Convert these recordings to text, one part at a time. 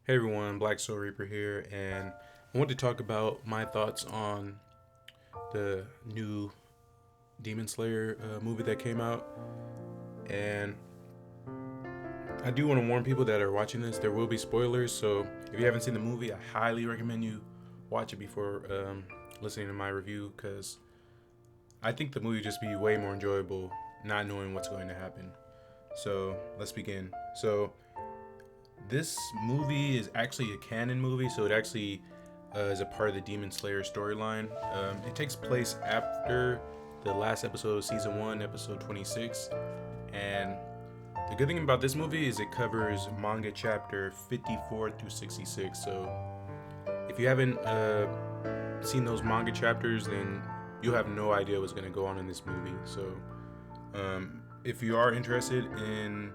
Hey everyone, Black Soul Reaper here, and I want to talk about my thoughts on the new Demon Slayer movie that came out. And I do want to warn people that are watching this, there will be spoilers, so if you haven't seen the movie, I highly recommend you watch it before listening to my review, because I think the movie would just be way more enjoyable not knowing what's going to happen. So let's begin. So this movie is actually a canon movie, so it actually is a part of the Demon Slayer storyline. It takes place after the last episode of season 1, episode 26. And the good thing about this movie is it covers manga chapter 54 through 66. So if you haven't seen those manga chapters, then you'll have no idea what's going to go on in this movie. So if you are interested in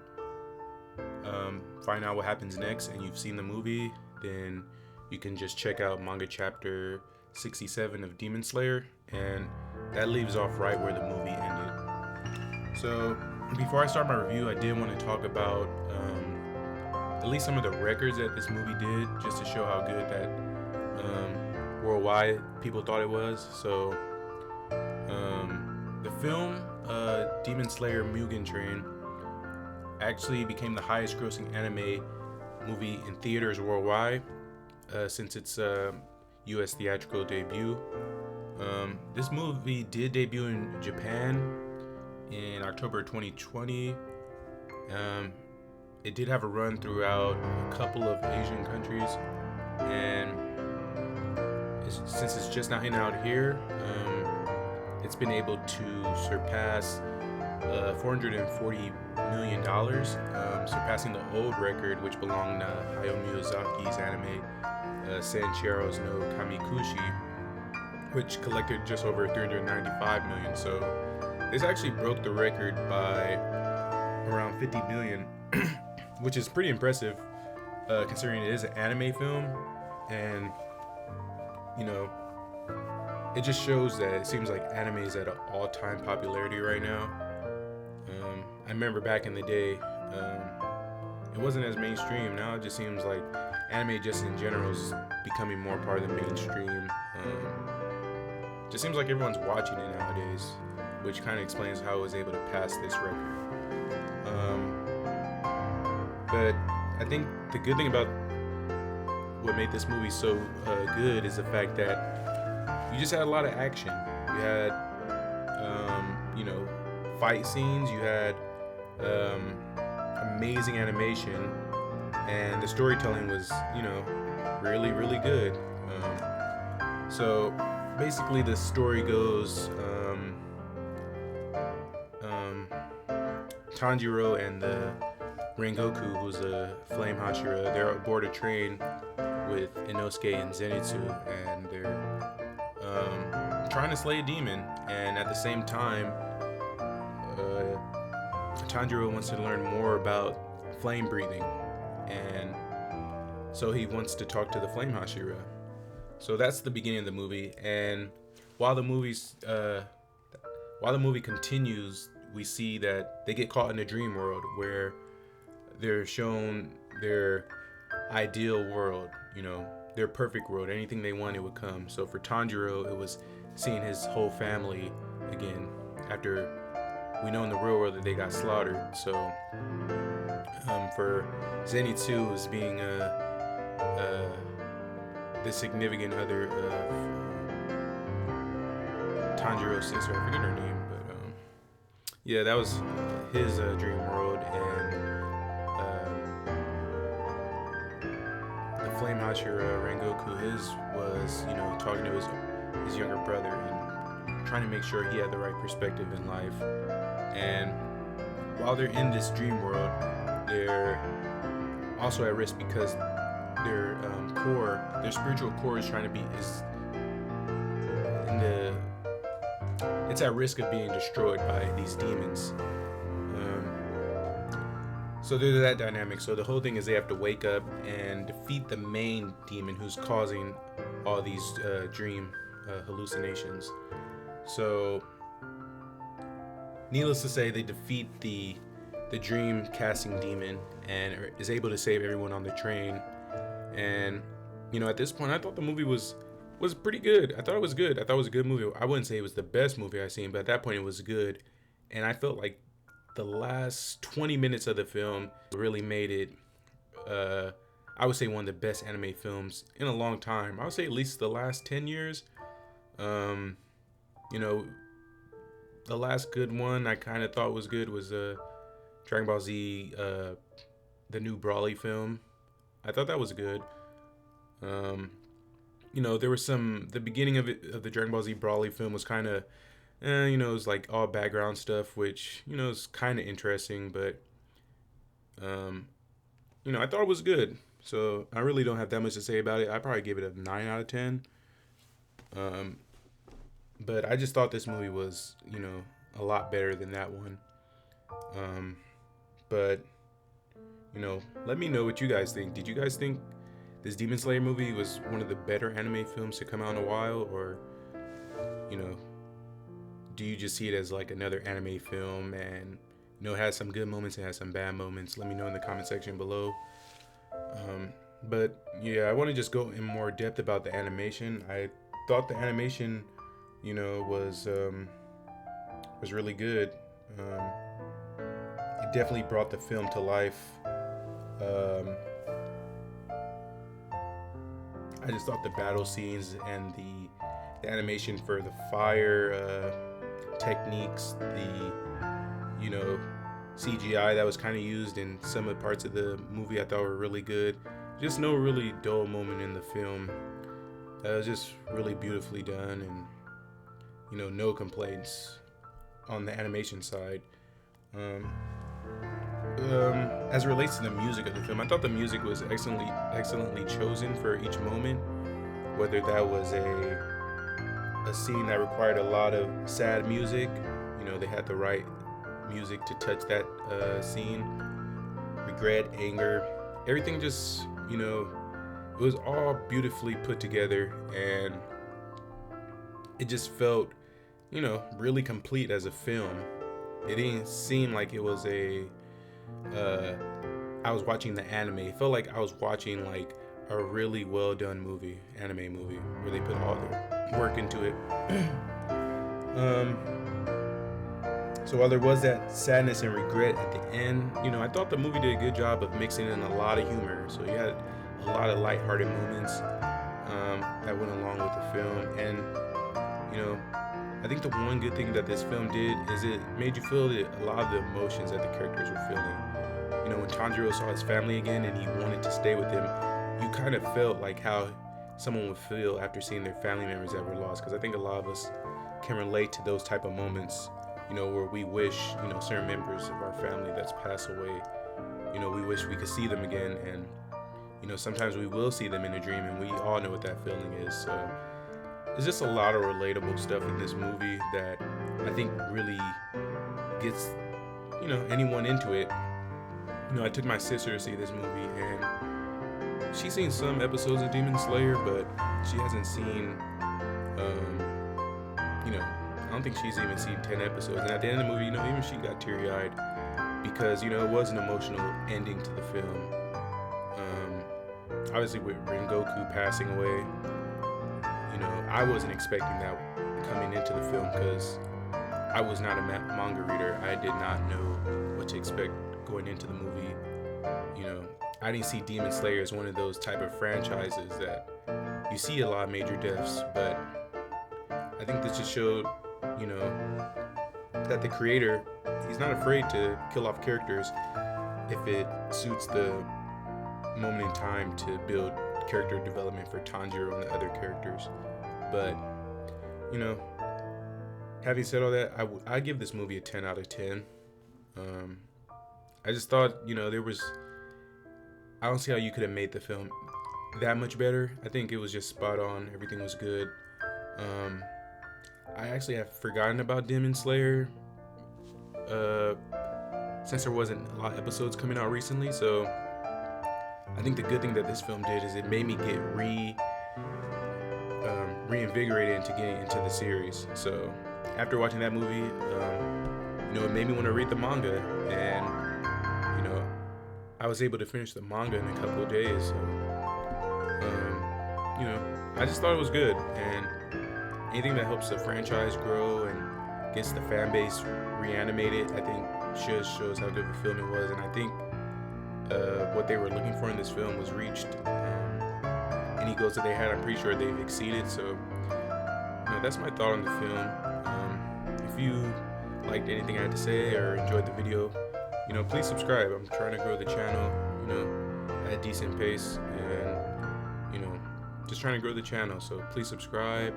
find out what happens next and you've seen the movie, then you can just check out manga chapter 67 of Demon Slayer, and that leaves off right where the movie ended. So before I start my review, I did want to talk about at least some of the records that this movie did, just to show how good that worldwide people thought it was. So the film Demon Slayer Mugen Train actually became the highest grossing anime movie in theaters worldwide since its US theatrical debut. This movie did debut in Japan in October 2020. It did have a run throughout a couple of Asian countries, and since it's just now hitting out here, it's been able to surpass $440 million, surpassing the old record which belonged to Hayao Miyazaki's anime Sanchiro's no Kamikushi, which collected just over 395 million. So this actually broke the record by around 50 million, which is pretty impressive considering it is an anime film. And you know, it just shows that it seems like anime is at an all-time popularity right now. I remember back in the day, it wasn't as mainstream. Now it just seems like anime just in general is becoming more part of the mainstream. Just seems like everyone's watching it nowadays, which kind of explains how it was able to pass this record. But I think the good thing about what made this movie so good is the fact that you just had a lot of action. You had, fight scenes. You had amazing animation, and the storytelling was, really, really good. So basically, the story goes, Tanjiro and the Rengoku, who's a flame Hashira, they're aboard a train with Inosuke and Zenitsu, and they're trying to slay a demon. And at the same time, Tanjiro wants to learn more about flame breathing, and so he wants to talk to the flame Hashira. So that's the beginning of the movie. And while the movie continues, we see that they get caught in a dream world where they're shown their ideal world, their perfect world. Anything they wanted would come. So for Tanjiro, it was seeing his whole family again after we know in the real world that they got slaughtered. So for Zenitsu, it was being the significant other of Tanjiro's sister. I forget her name, but yeah, that was his dream world. And the Flame Hashira Rengoku, his was, talking to his younger brother and trying to make sure he had the right perspective in life. And while they're in this dream world, they're also at risk because their their spiritual core is it's at risk of being destroyed by these demons. So there's that dynamic. So the whole thing is they have to wake up and defeat the main demon who's causing all these dream hallucinations. So needless to say, they defeat the dream casting demon and is able to save everyone on the train. And at this point, I thought the movie was pretty good. I thought it was good. I thought it was a good movie. I wouldn't say it was the best movie I've seen, but at that point, it was good. And I felt like the last 20 minutes of the film really made it. I would say one of the best anime films in a long time. I would say at least the last 10 years. The last good one I kind of thought was good was Dragon Ball Z, the new Broly film. I thought that was good. There was the beginning of the Dragon Ball Z Broly film was kind of, it was like all background stuff, which, is kind of interesting, but, I thought it was good. So I really don't have that much to say about it. I probably give it a 9 out of 10. But I just thought this movie was, a lot better than that one. But, let me know what you guys think. Did you guys think this Demon Slayer movie was one of the better anime films to come out in a while? Or, do you just see it as like another anime film and, it has some good moments and has some bad moments? Let me know in the comment section below. But yeah, I want to just go in more depth about the animation. I thought the animation, was really good. It definitely brought the film to life. I just thought the battle scenes and the animation for the fire techniques, the CGI that was kind of used in some of the parts of the movie, I thought were really good. Just no really dull moment in the film. It was just really beautifully done, and no complaints on the animation side. As it relates to the music of the film, I thought the music was excellently chosen for each moment. Whether that was a scene that required a lot of sad music, they had the right music to touch that scene. Regret, anger, everything just, it was all beautifully put together, and it just felt, really complete as a film. It didn't seem like it was I was watching the anime. It felt like I was watching like a really well done anime movie, where they put all their work into it. So while there was that sadness and regret at the end, I thought the movie did a good job of mixing in a lot of humor. So you had a lot of lighthearted moments that went along with the film. And, I think the one good thing that this film did is it made you feel a lot of the emotions that the characters were feeling. When Tanjiro saw his family again and he wanted to stay with them, you kind of felt like how someone would feel after seeing their family members that were lost. Because I think a lot of us can relate to those type of moments, where we wish, certain members of our family that's passed away, we wish we could see them again. And, sometimes we will see them in a dream, and we all know what that feeling is. So there's just a lot of relatable stuff in this movie that I think really gets, anyone into it. I took my sister to see this movie, and she's seen some episodes of Demon Slayer, but she hasn't seen, I don't think she's even seen 10 episodes. And at the end of the movie, even she got teary-eyed because, it was an emotional ending to the film. Obviously with Rengoku passing away, I wasn't expecting that coming into the film because I was not a manga reader. I did not know what to expect going into the movie. I didn't see Demon Slayer as one of those type of franchises that you see a lot of major deaths, but I think this just showed, that the creator, he's not afraid to kill off characters if it suits the moment in time to build character development for Tanjiro and the other characters. But, having said all that, I give this movie a 10 out of 10. I just thought, I don't see how you could have made the film that much better. I think it was just spot on. Everything was good. I actually have forgotten about Demon Slayer since there wasn't a lot of episodes coming out recently. So I think the good thing that this film did is it made me get reinvigorated into getting into the series. So after watching that movie, it made me want to read the manga, and I was able to finish the manga in a couple of days. So you know, I just thought it was good, and anything that helps the franchise grow and gets the fan base reanimated, I think just shows how good of a film it was. And I think what they were looking for in this film was reached. Any goals that they had, I'm pretty sure they've exceeded. So, you know, that's my thought on the film. If you liked anything I had to say or enjoyed the video, you know, please subscribe. I'm trying to grow the channel, you know, at a decent pace, and, you know, just trying to grow the channel. So please subscribe,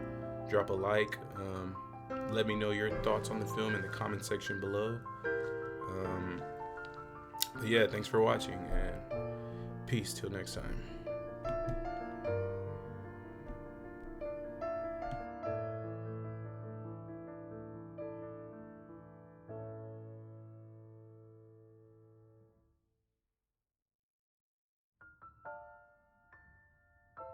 drop a like, let me know your thoughts on the film in the comment section below. But yeah, thanks for watching, and peace till next time.